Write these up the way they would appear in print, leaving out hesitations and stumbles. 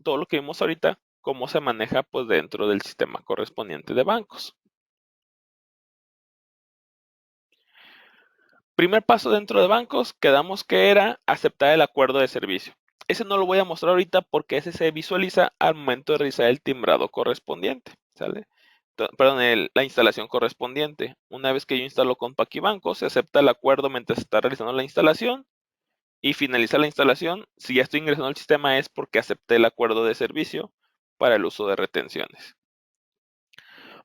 todo lo que vimos ahorita, cómo se maneja pues dentro del sistema correspondiente de bancos. Primer paso dentro de bancos, quedamos que era aceptar el acuerdo de servicio. Ese no lo voy a mostrar ahorita porque ese se visualiza al momento de realizar el timbrado correspondiente, ¿sale? Perdón, la instalación correspondiente. Una vez que yo instalo con Paquibanco, se acepta el acuerdo mientras se está realizando la instalación y finaliza la instalación. Si ya estoy ingresando al sistema es porque acepté el acuerdo de servicio para el uso de retenciones.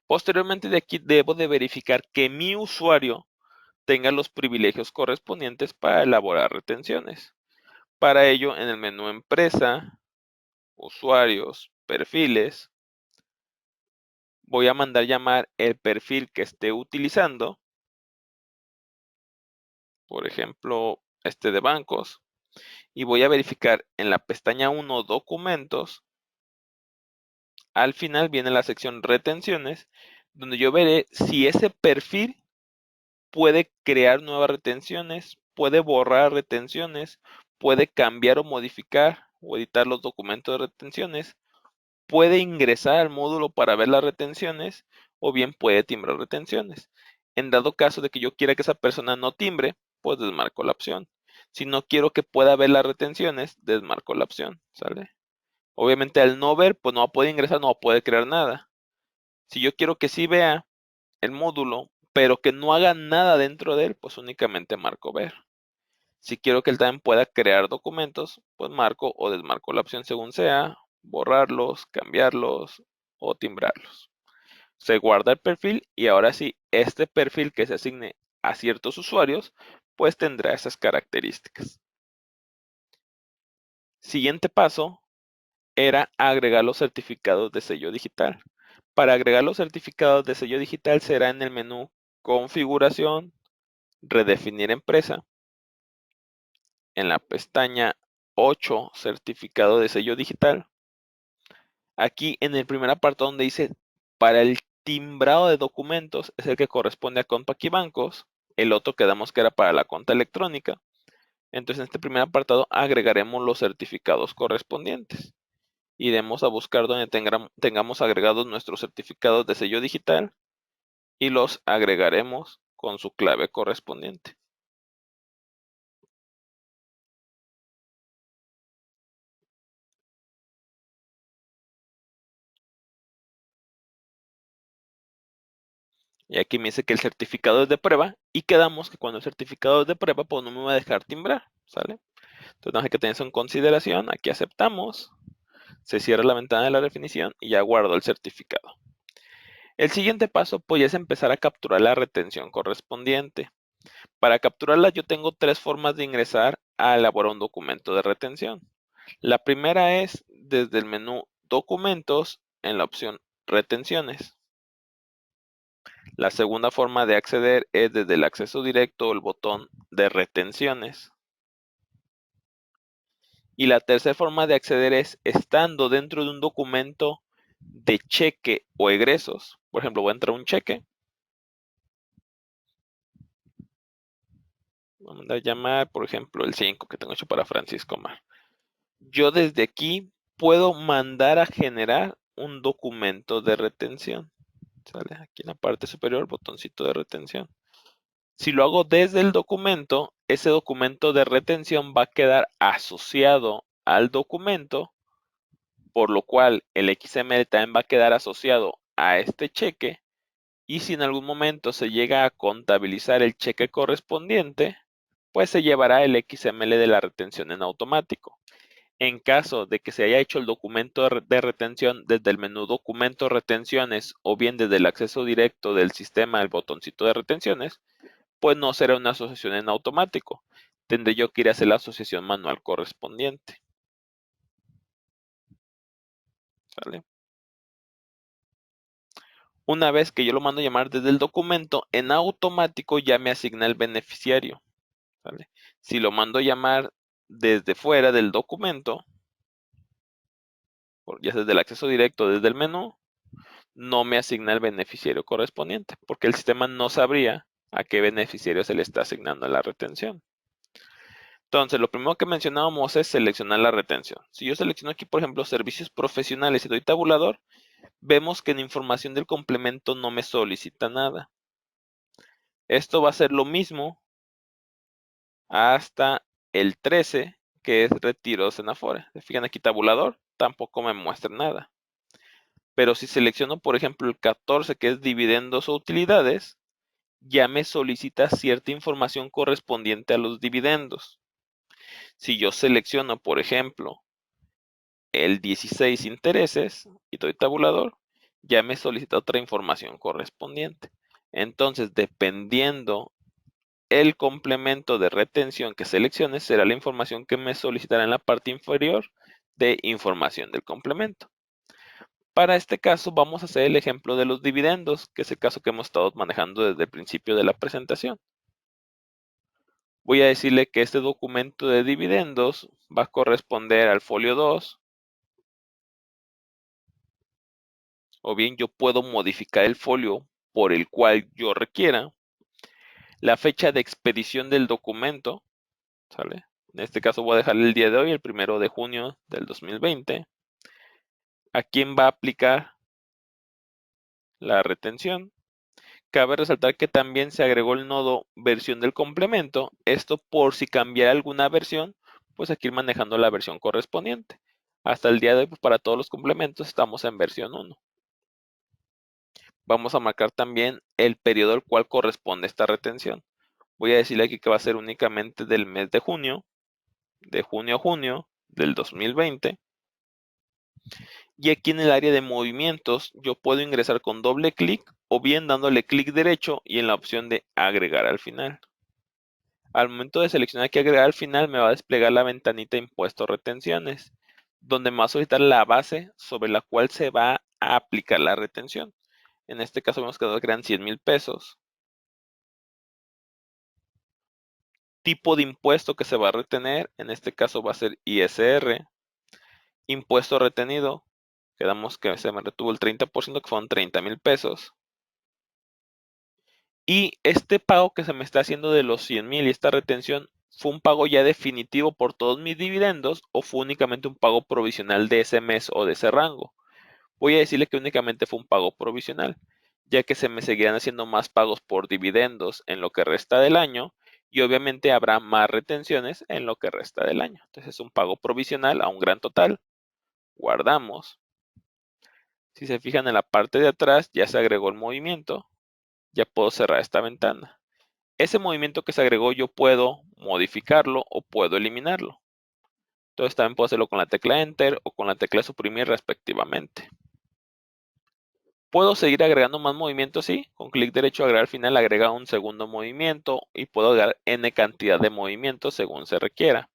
Posteriormente de aquí debo de verificar que mi usuario tenga los privilegios correspondientes para elaborar retenciones. Para ello, en el menú Empresa, Usuarios, Perfiles, voy a mandar llamar el perfil que esté utilizando, por ejemplo, este de bancos, y voy a verificar en la pestaña 1 Documentos. Al final viene la sección Retenciones, donde yo veré si ese perfil puede crear nuevas retenciones, puede borrar retenciones, puede cambiar o modificar o editar los documentos de retenciones, puede ingresar al módulo para ver las retenciones o bien puede timbrar retenciones. En dado caso de que yo quiera que esa persona no timbre, pues desmarco la opción. Si no quiero que pueda ver las retenciones, desmarco la opción, ¿sale? Obviamente al no ver, pues no va a poder ingresar, no va a poder crear nada. Si yo quiero que sí vea el módulo, pero que no haga nada dentro de él, pues únicamente marco ver. Si quiero que él también pueda crear documentos, pues marco o desmarco la opción según sea, borrarlos, cambiarlos o timbrarlos. Se guarda el perfil y ahora sí, este perfil que se asigne a ciertos usuarios, pues tendrá esas características. Siguiente paso era agregar los certificados de sello digital. Para agregar los certificados de sello digital será en el menú Configuración, Redefinir empresa, en la pestaña 8, Certificado de sello digital. Aquí en el primer apartado donde dice para el timbrado de documentos es el que corresponde a Bancos, el otro quedamos que era para la cuenta electrónica. Entonces en este primer apartado agregaremos los certificados correspondientes. Iremos a buscar donde tengamos agregados nuestros certificados de sello digital y los agregaremos con su clave correspondiente. Y aquí me dice que el certificado es de prueba y quedamos que cuando el certificado es de prueba, pues no me va a dejar timbrar, ¿sale? Entonces hay que tener eso en consideración. Aquí aceptamos, se cierra la ventana de la definición y ya guardo el certificado. El siguiente paso, pues ya es empezar a capturar la retención correspondiente. Para capturarla yo tengo tres formas de ingresar a elaborar un documento de retención. La primera es desde el menú Documentos en la opción Retenciones. La segunda forma de acceder es desde el acceso directo o el botón de retenciones. Y la tercera forma de acceder es estando dentro de un documento de cheque o egresos. Por ejemplo, voy a entrar a un cheque. Voy a mandar a llamar, por ejemplo, el 5 que tengo hecho para Francisco Mar. Yo desde aquí puedo mandar a generar un documento de retención. ¿Sale? Aquí en la parte superior, botoncito de retención. Si lo hago desde el documento, ese documento de retención va a quedar asociado al documento, por lo cual el XML también va a quedar asociado a este cheque. Y si en algún momento se llega a contabilizar el cheque correspondiente, pues se llevará el XML de la retención en automático. En caso de que se haya hecho el documento de retención desde el menú Documento Retenciones o bien desde el acceso directo del sistema del botoncito de retenciones, pues no será una asociación en automático. Tendré yo que ir a hacer la asociación manual correspondiente. ¿Sale? Una vez que yo lo mando a llamar desde el documento, en automático ya me asigna el beneficiario. ¿Sale? Si lo mando a llamar desde fuera del documento, ya sea desde el acceso directo desde el menú, no me asigna el beneficiario correspondiente, porque el sistema no sabría a qué beneficiario se le está asignando la retención. Entonces, lo primero que mencionábamos es seleccionar la retención. Si yo selecciono aquí, por ejemplo, servicios profesionales y doy tabulador, vemos que en información del complemento no me solicita nada. Esto va a ser lo mismo hasta el 13, que es retiro de Senafore. Se fijan aquí tabulador, tampoco me muestra nada. Pero si selecciono, por ejemplo, el 14, que es dividendos o utilidades, ya me solicita cierta información correspondiente a los dividendos. Si yo selecciono, por ejemplo, el 16 intereses y doy tabulador, ya me solicita otra información correspondiente. Entonces, dependiendo el complemento de retención que seleccione, será la información que me solicitará en la parte inferior de información del complemento. Para este caso vamos a hacer el ejemplo de los dividendos, que es el caso que hemos estado manejando desde el principio de la presentación. Voy a decirle que este documento de dividendos va a corresponder al folio 2, o bien yo puedo modificar el folio por el cual yo requiera, la fecha de expedición del documento, ¿sale? En este caso voy a dejar el día de hoy, el 1 de junio del 2020. ¿A quién va a aplicar la retención? Cabe resaltar que también se agregó el nodo versión del complemento. Esto por si cambiara alguna versión, pues aquí ir manejando la versión correspondiente. Hasta el día de hoy, pues para todos los complementos estamos en versión 1. Vamos a marcar también el periodo al cual corresponde esta retención. Voy a decirle aquí que va a ser únicamente del mes de junio a junio del 2020. Y aquí en el área de movimientos yo puedo ingresar con doble clic o bien dándole clic derecho y en la opción de agregar al final. Al momento de seleccionar aquí agregar al final me va a desplegar la ventanita impuestos retenciones, donde me va a solicitar la base sobre la cual se va a aplicar la retención. En este caso vemos que crean 100,000 pesos. Tipo de impuesto que se va a retener, en este caso va a ser ISR. Impuesto retenido, quedamos que se me retuvo el 30%, que fueron 30,000 pesos. Y este pago que se me está haciendo de los 100,000 y esta retención, ¿fue un pago ya definitivo por todos mis dividendos o fue únicamente un pago provisional de ese mes o de ese rango? Voy a decirle que únicamente fue un pago provisional, ya que se me seguirán haciendo más pagos por dividendos en lo que resta del año y obviamente habrá más retenciones en lo que resta del año. Entonces es un pago provisional a un gran total. Guardamos. Si se fijan en la parte de atrás ya se agregó el movimiento. Ya puedo cerrar esta ventana. Ese movimiento que se agregó yo puedo modificarlo o puedo eliminarlo. Entonces también puedo hacerlo con la tecla Enter o con la tecla Suprimir respectivamente. Puedo seguir agregando más movimientos, sí. Con clic derecho agregar al final agrega un segundo movimiento y puedo agregar n cantidad de movimientos según se requiera.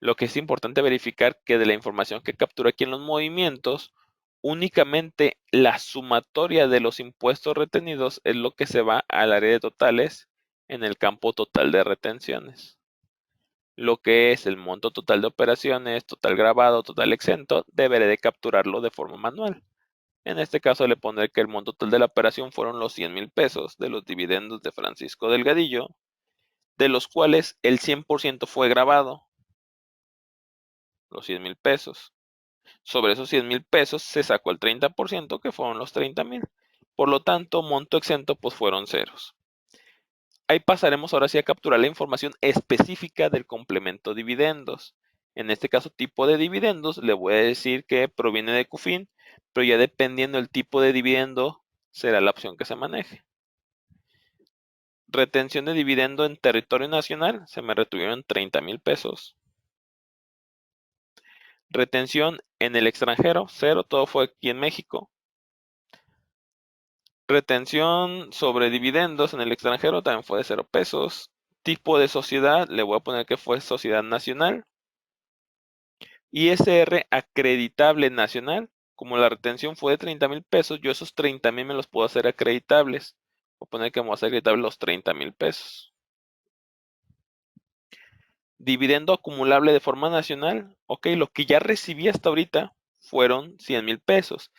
Lo que es importante verificar que de la información que captura aquí en los movimientos, únicamente la sumatoria de los impuestos retenidos es lo que se va al área de totales en el campo total de retenciones. Lo que es el monto total de operaciones, total grabado, total exento, deberé de capturarlo de forma manual. En este caso le pondré que el monto total de la operación fueron los 100,000 pesos de los dividendos de Francisco Delgadillo, de los cuales el 100% fue grabado, los 100,000 pesos. Sobre esos 100,000 pesos se sacó el 30%, que fueron los 30,000. Por lo tanto, monto exento pues fueron ceros. Ahí pasaremos ahora sí a capturar la información específica del complemento dividendos. En este caso, tipo de dividendos, le voy a decir que proviene de CUFIN, pero ya dependiendo del tipo de dividendo, será la opción que se maneje. Retención de dividendo en territorio nacional, se me retuvieron 30,000 pesos. Retención en el extranjero, cero, todo fue aquí en México. Retención sobre dividendos en el extranjero también fue de 0 pesos. Tipo de sociedad, le voy a poner que fue sociedad nacional. ISR acreditable nacional, como la retención fue de 30,000 pesos, yo esos 30,000 me los puedo hacer acreditables. Voy a poner que me voy a hacer acreditable los 30,000 pesos. Dividendo acumulable de forma nacional, ok, lo que ya recibí hasta ahorita fueron 100,000 pesos.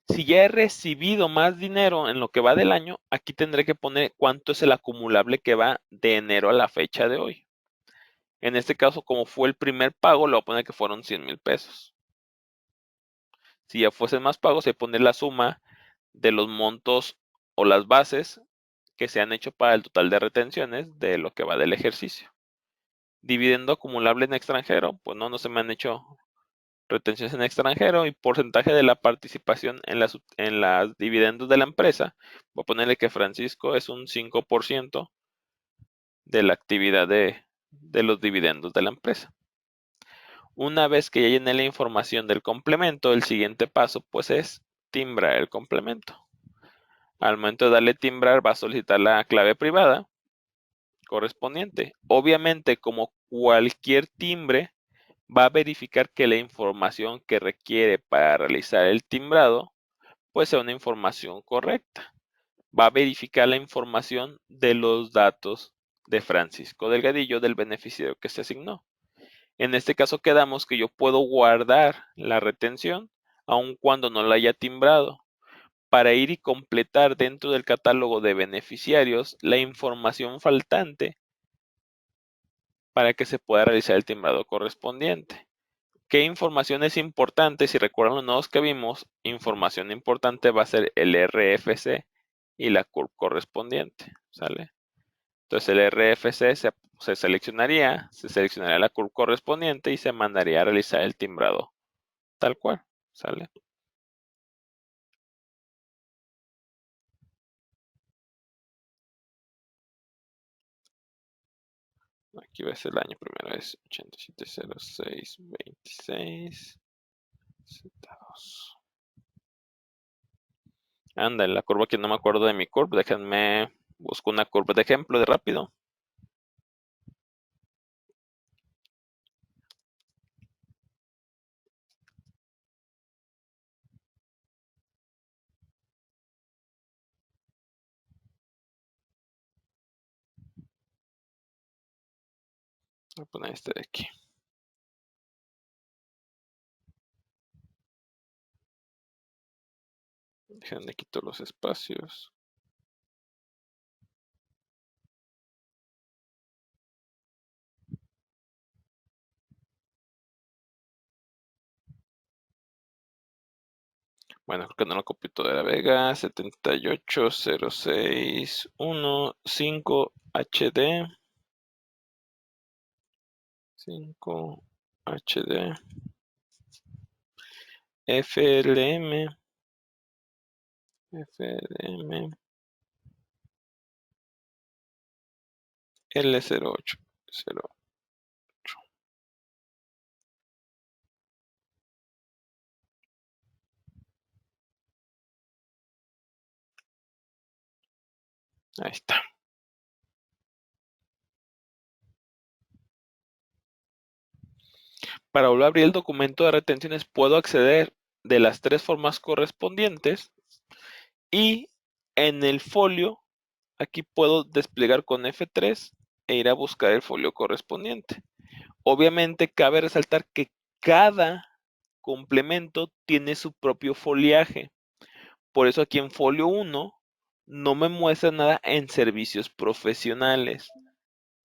Si ya he recibido más dinero en lo que va del año, aquí tendré que poner cuánto es el acumulable que va de enero a la fecha de hoy. En este caso, como fue el primer pago, le voy a poner que fueron 100,000 pesos. Si ya fuesen más pagos, se pone la suma de los montos o las bases que se han hecho para el total de retenciones de lo que va del ejercicio. Dividendo acumulable en extranjero, pues no se me han hecho retenciones en extranjero, y porcentaje de la participación en las dividendos de la empresa. Voy a ponerle que Francisco es un 5% de la actividad de los dividendos de la empresa. Una vez que ya llené la información del complemento, el siguiente paso pues es timbrar el complemento. Al momento de darle timbrar, va a solicitar la clave privada correspondiente. Obviamente, como cualquier timbre, va a verificar que la información que requiere para realizar el timbrado pues sea una información correcta. Va a verificar la información de los datos de Francisco Delgadillo, del beneficiario que se asignó. En este caso quedamos que yo puedo guardar la retención aun cuando no la haya timbrado, para ir y completar dentro del catálogo de beneficiarios la información faltante para que se pueda realizar el timbrado correspondiente. ¿Qué información es importante? Si recuerdan los nodos que vimos, información importante va a ser el RFC y la CURP correspondiente, ¿sale? Entonces el RFC se seleccionaría la CURP correspondiente y se mandaría a realizar el timbrado tal cual, ¿sale? Aquí va a ser el año primero, es 870626 Z2. Anda, en la curva que no me acuerdo de mi curva, déjenme busco una curva de ejemplo de rápido. Voy a poner este de aquí. Déjenme quito los espacios. Bueno, creo que no lo copio todo de la Vega. 7806115 HD. 5 HD. FLM. FLM. L08. Ahí está. Para volver a abrir el documento de retenciones, puedo acceder de las tres formas correspondientes, y en el folio, aquí puedo desplegar con F3 e ir a buscar el folio correspondiente. Obviamente cabe resaltar que cada complemento tiene su propio foliaje. Por eso aquí en folio 1 no me muestra nada en servicios profesionales.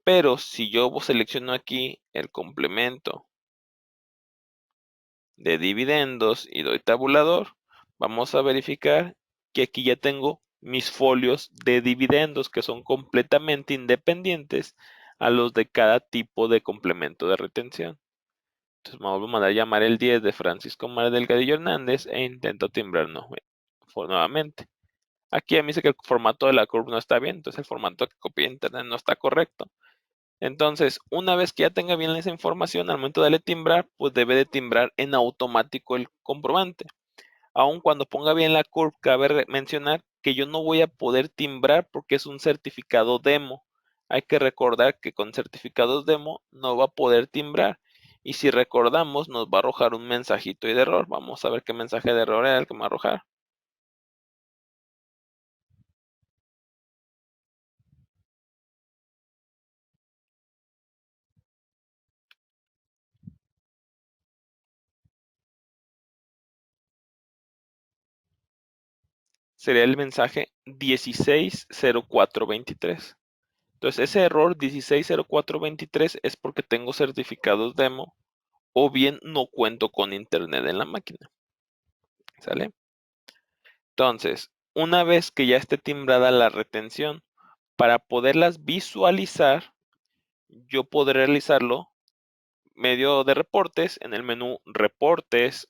Pero si yo selecciono aquí el complemento de dividendos y doy tabulador, vamos a verificar que aquí ya tengo mis folios de dividendos, que son completamente independientes a los de cada tipo de complemento de retención. Entonces me voy a mandar a llamar el 10 de Francisco Mar Delgadillo Hernández e intento timbrar nuevamente. Aquí me dice que el formato de la curva no está bien, entonces el formato que copié de internet no está correcto. Entonces, una vez que ya tenga bien esa información, al momento de darle timbrar, pues debe de timbrar en automático el comprobante. Aun cuando ponga bien la curva, cabe mencionar que yo no voy a poder timbrar porque es un certificado demo. Hay que recordar que con certificados demo no va a poder timbrar. Y si recordamos, nos va a arrojar un mensajito de error. Vamos a ver qué mensaje de error era el que me va a arrojar. Sería el mensaje 160423. Entonces ese error 160423 es porque tengo certificados demo o bien no cuento con internet en la máquina. ¿Sale? Entonces, una vez que ya esté timbrada la retención, para poderlas visualizar, yo podré realizarlo medio de reportes en el menú Reportes,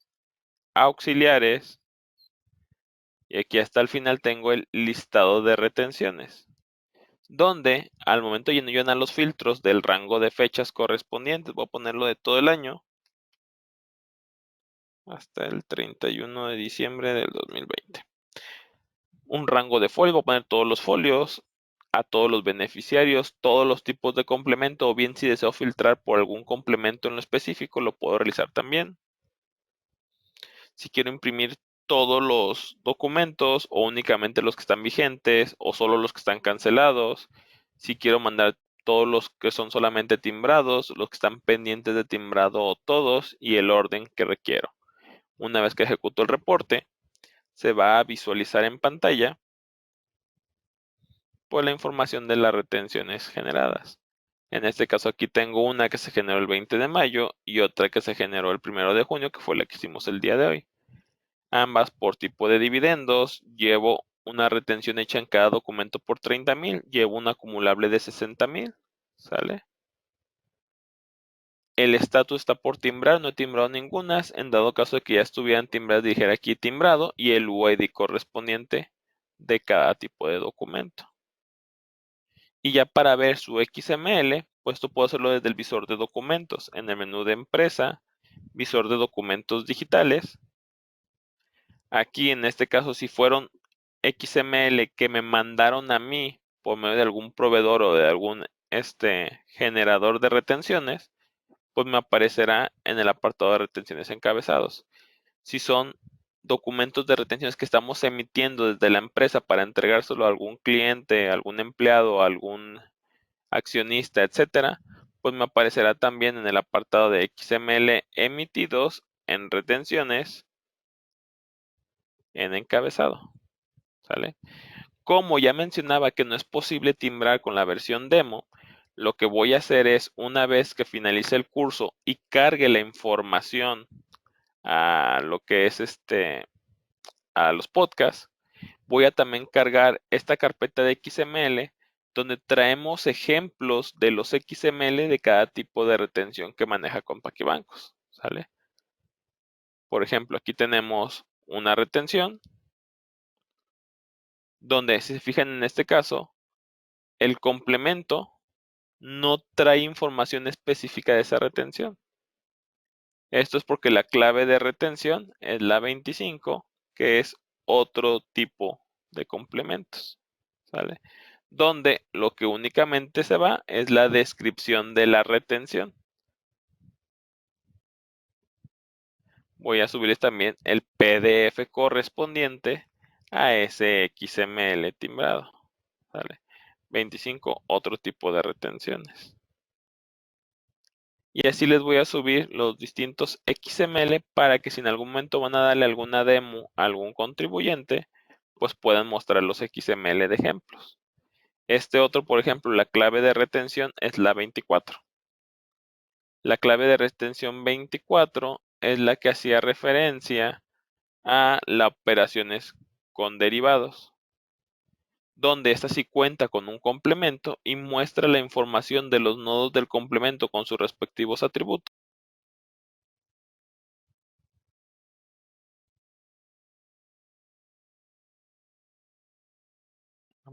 Auxiliares, y aquí hasta el final tengo el listado de retenciones, donde al momento de llenar los filtros del rango de fechas correspondientes, voy a ponerlo de todo el año hasta el 31 de diciembre del 2020. Un rango de folio, voy a poner todos los folios, a todos los beneficiarios, todos los tipos de complemento, o bien si deseo filtrar por algún complemento en lo específico, lo puedo realizar también. Si quiero imprimir todos los documentos o únicamente los que están vigentes o solo los que están cancelados. Si quiero mandar todos los que son solamente timbrados, los que están pendientes de timbrado o todos y el orden que requiero. Una vez que ejecuto el reporte, se va a visualizar en pantalla pues la información de las retenciones generadas. En este caso aquí tengo una que se generó el 20 de mayo y otra que se generó el 1 de junio, que fue la que hicimos el día de hoy. Ambas por tipo de dividendos. Llevo una retención hecha en cada documento por 30,000. Llevo un acumulable de 60,000. ¿Sale? El estatus está por timbrar. No he timbrado ninguna. En dado caso de que ya estuvieran timbradas, dijera aquí timbrado y el UID correspondiente de cada tipo de documento. Y ya para ver su XML, pues esto puedo hacerlo desde el visor de documentos. En el menú de empresa, visor de documentos digitales. Aquí en este caso, si fueron XML que me mandaron a mí por medio de algún proveedor o de algún generador de retenciones, pues me aparecerá en el apartado de retenciones encabezados. Si son documentos de retenciones que estamos emitiendo desde la empresa para entregárselo a algún cliente, algún empleado, algún accionista, etcétera, pues me aparecerá también en el apartado de XML emitidos en retenciones en encabezado. ¿Sale? Como ya mencionaba que no es posible timbrar con la versión demo, lo que voy a hacer es, una vez que finalice el curso y cargue la información a lo que es a los podcasts, voy a también cargar esta carpeta de XML donde traemos ejemplos de los XML de cada tipo de retención que maneja Bancos. ¿Sale? Por ejemplo, aquí tenemos una retención donde, si se fijan en este caso, el complemento no trae información específica de esa retención. Esto es porque la clave de retención es la 25, que es otro tipo de complementos. ¿Sale? Donde lo que únicamente se va es la descripción de la retención. Voy a subirles también el PDF correspondiente a ese XML timbrado. ¿Sale? 25, otro tipo de retenciones. Y así les voy a subir los distintos XML para que si en algún momento van a darle alguna demo a algún contribuyente, pues puedan mostrar los XML de ejemplos. Este otro, por ejemplo, la clave de retención es la 24. La clave de retención 24 es la que hacía referencia a las operaciones con derivados, donde esta sí cuenta con un complemento y muestra la información de los nodos del complemento con sus respectivos atributos.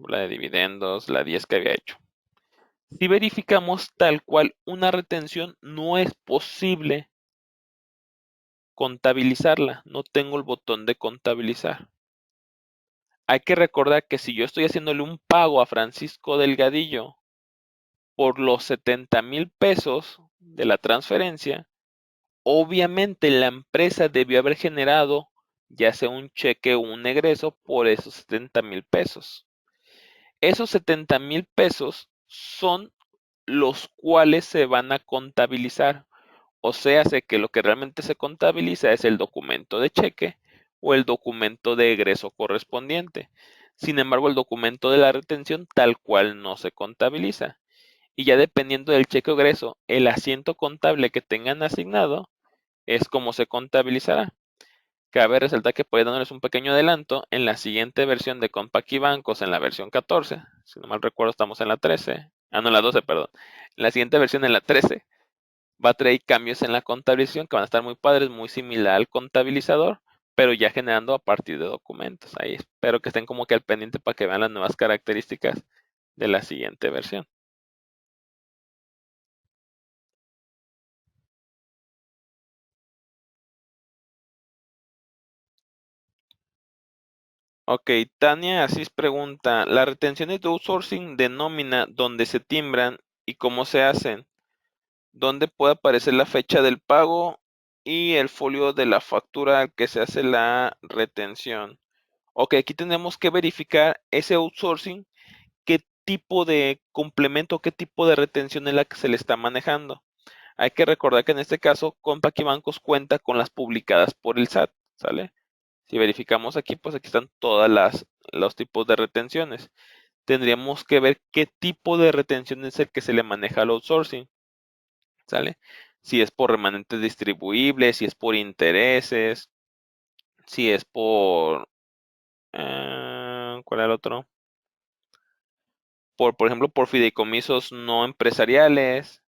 La de dividendos, la 10 que había hecho. Si verificamos tal cual una retención, no es posible contabilizarla. No tengo el botón de contabilizar. Hay que recordar que si yo estoy haciéndole un pago a Francisco Delgadillo por los 70,000 pesos de la transferencia, obviamente la empresa debió haber generado ya sea un cheque o un egreso por esos 70,000 pesos. Esos 70,000 pesos son los cuales se van a contabilizar. O sea, sé que lo que realmente se contabiliza es el documento de cheque o el documento de egreso correspondiente. Sin embargo, el documento de la retención tal cual no se contabiliza. Y ya dependiendo del cheque o egreso, el asiento contable que tengan asignado es como se contabilizará. Cabe resaltar que por ahí dándoles un pequeño adelanto, en la siguiente versión de Compaq y Bancos, en la versión 14, si no mal recuerdo estamos en la 13, no, en la 12, perdón. En la siguiente versión, en la 13, va a traer cambios en la contabilización que van a estar muy padres, muy similar al contabilizador, pero ya generando a partir de documentos. Ahí espero que estén como que al pendiente para que vean las nuevas características de la siguiente versión. Ok, Tania Asís pregunta, ¿las retenciones de outsourcing de nómina dónde se timbran y cómo se hacen? ¿Dónde puede aparecer la fecha del pago y el folio de la factura al que se hace la retención? Ok, aquí tenemos que verificar ese outsourcing, qué tipo de complemento, qué tipo de retención es la que se le está manejando. Hay que recordar que en este caso, Compaq y Bancos cuenta con las publicadas por el SAT, ¿sale? Si verificamos aquí, pues aquí están todas los tipos de retenciones. Tendríamos que ver qué tipo de retención es el que se le maneja al outsourcing, ¿sale? Si es por remanentes distribuibles, si es por intereses, si es ¿cuál era el otro? Por ejemplo, por fideicomisos no empresariales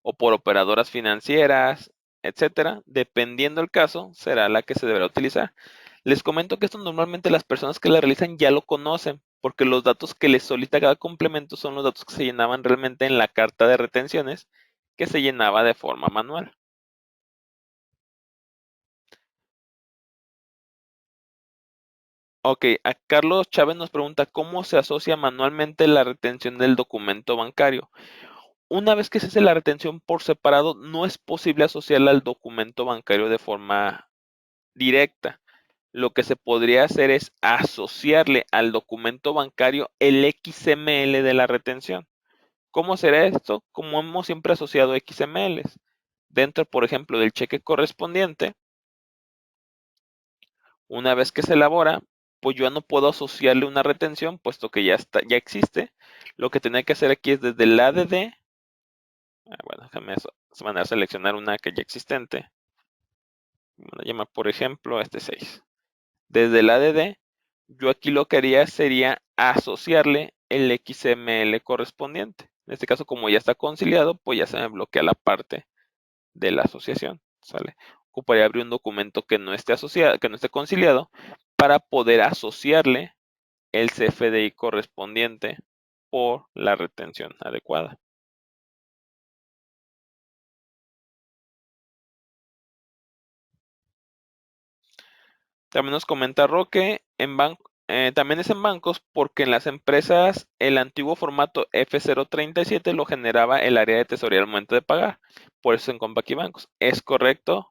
o por operadoras financieras, etcétera. Dependiendo el caso, será la que se deberá utilizar. Les comento que esto normalmente las personas que la realizan ya lo conocen, porque los datos que les solicita cada complemento son los datos que se llenaban realmente en la carta de retenciones, que se llenaba de forma manual. Ok, a Carlos Chávez nos pregunta cómo se asocia manualmente la retención del documento bancario. Una vez que se hace la retención por separado, no es posible asociarla al documento bancario de forma directa. Lo que se podría hacer es asociarle al documento bancario el XML de la retención. ¿Cómo será esto? Como hemos siempre asociado XMLs. Dentro, por ejemplo, del cheque correspondiente, una vez que se elabora, pues yo ya no puedo asociarle una retención, puesto que ya está, ya existe. Lo que tenía que hacer aquí es desde el ADD, bueno, déjame de manera seleccionar una que ya existente. Me la llama, por ejemplo, este 6. Desde el ADD, yo aquí lo que haría sería asociarle el XML correspondiente. En este caso, como ya está conciliado, pues ya se me bloquea la parte de la asociación, ¿sale? Ocuparía abrir un documento que no esté asociado, que no esté conciliado, para poder asociarle el CFDI correspondiente por la retención adecuada. También nos comenta Roque, también es en bancos porque en las empresas el antiguo formato F037 lo generaba el área de tesorería al momento de pagar. Por eso en Compaq y Bancos. Es correcto,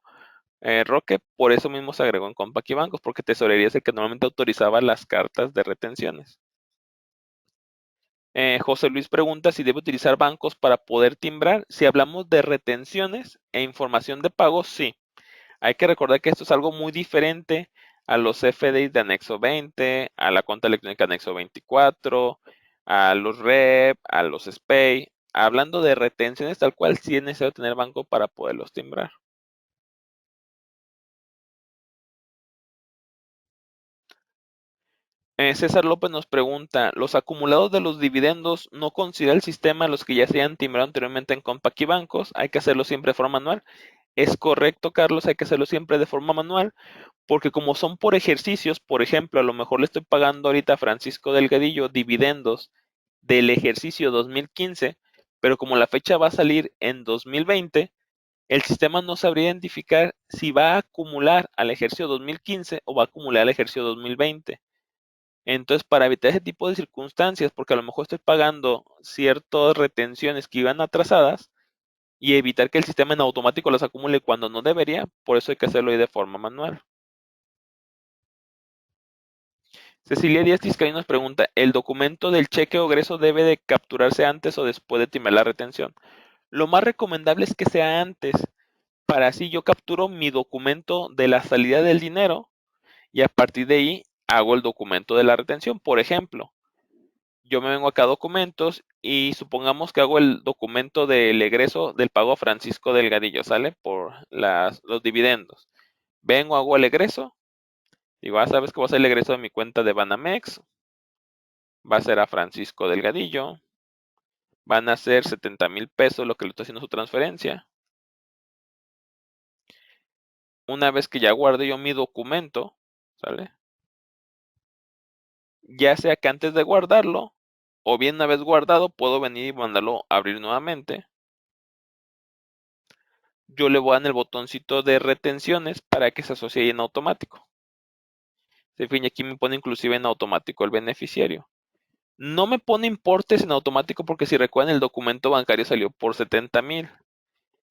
Roque, por eso mismo se agregó en Compaq y Bancos, porque tesorería es el que normalmente autorizaba las cartas de retenciones. José Luis pregunta si debe utilizar bancos para poder timbrar. Si hablamos de retenciones e información de pago, sí. Hay que recordar que esto es algo muy diferente a los FDIs de anexo 20, a la cuenta electrónica anexo 24, a los REP, a los SPAY. Hablando de retenciones tal cual, sí es necesario tener banco para poderlos timbrar. César López nos pregunta, ¿los acumulados de los dividendos no considera el sistema los que ya se hayan timbrado anteriormente en Compaq y bancos? ¿Hay que hacerlo siempre de forma manual? Es correcto, Carlos, hay que hacerlo siempre de forma manual, porque como son por ejercicios, por ejemplo, a lo mejor le estoy pagando ahorita a Francisco Delgadillo dividendos del ejercicio 2015, pero como la fecha va a salir en 2020, el sistema no sabría identificar si va a acumular al ejercicio 2015 o va a acumular al ejercicio 2020. Entonces, para evitar ese tipo de circunstancias, porque a lo mejor estoy pagando ciertas retenciones que iban atrasadas y evitar que el sistema en automático las acumule cuando no debería, por eso hay que hacerlo ahí de forma manual. Cecilia Díaz Tiscayo nos pregunta, ¿el documento del cheque o egreso debe de capturarse antes o después de timbrar la retención? Lo más recomendable es que sea antes, para así yo capturo mi documento de la salida del dinero y a partir de ahí hago el documento de la retención. Por ejemplo, yo me vengo acá a documentos y supongamos que hago el documento del egreso del pago a Francisco Delgadillo, ¿sale? Por los dividendos. Vengo, hago el egreso. Digo, sabes que va a ser el egreso de mi cuenta de Banamex. Va a ser a Francisco Delgadillo. Van a ser 70,000 pesos lo que le estoy haciendo su transferencia. Una vez que ya guarde yo mi documento, ¿sale? Ya sea que antes de guardarlo, o bien una vez guardado, puedo venir y mandarlo a abrir nuevamente. Yo le voy a dar en el botoncito de retenciones para que se asocie en automático. En fin, aquí me pone inclusive en automático el beneficiario. No me pone importes en automático porque si recuerdan el documento bancario salió por 70,000.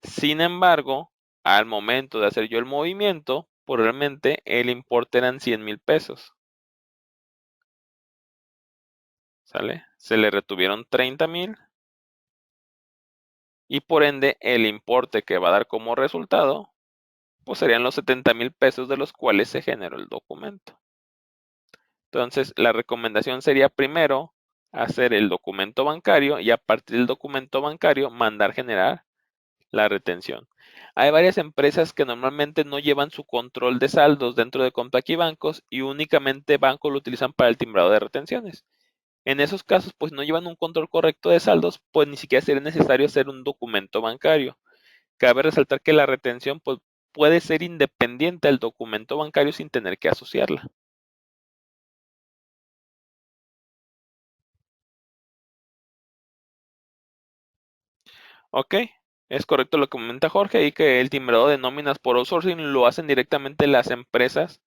Sin embargo, al momento de hacer yo el movimiento, probablemente el importe eran 100,000 pesos. ¿Sale? Se le retuvieron 30,000 y por ende el importe que va a dar como resultado, pues serían los 70,000 pesos de los cuales se generó el documento. Entonces, la recomendación sería primero hacer el documento bancario y a partir del documento bancario mandar generar la retención. Hay varias empresas que normalmente no llevan su control de saldos dentro de Compaq y bancos y únicamente bancos lo utilizan para el timbrado de retenciones. En esos casos, pues no llevan un control correcto de saldos, pues ni siquiera sería necesario hacer un documento bancario. Cabe resaltar que la retención pues, puede ser independiente del documento bancario sin tener que asociarla. Ok, es correcto lo que comenta Jorge y que el timbrado de nóminas por outsourcing lo hacen directamente las empresas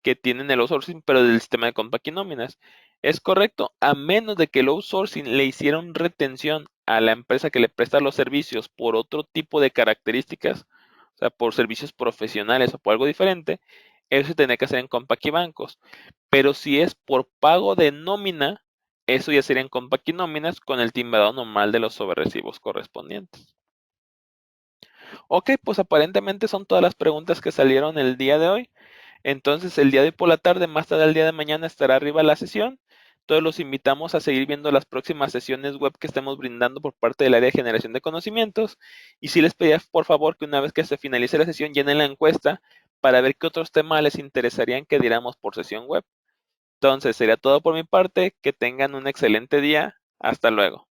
que tienen el outsourcing, pero del sistema de Compaq y nóminas. Es correcto, a menos de que el outsourcing le hicieron retención a la empresa que le presta los servicios por otro tipo de características, o sea, por servicios profesionales o por algo diferente, eso se tiene que hacer en Compaq y bancos. Pero si es por pago de nómina, eso ya sería en Compaq y nóminas con el timbrado normal de los sobrerecibos correspondientes. Ok, pues aparentemente son todas las preguntas que salieron el día de hoy. Entonces, el día de hoy por la tarde, más tarde el día de mañana estará arriba la sesión. Todos los invitamos a seguir viendo las próximas sesiones web que estemos brindando por parte del área de generación de conocimientos. Y si les pedía por favor que una vez que se finalice la sesión llenen la encuesta para ver qué otros temas les interesarían que diéramos por sesión web. Entonces, sería todo por mi parte. Que tengan un excelente día. Hasta luego.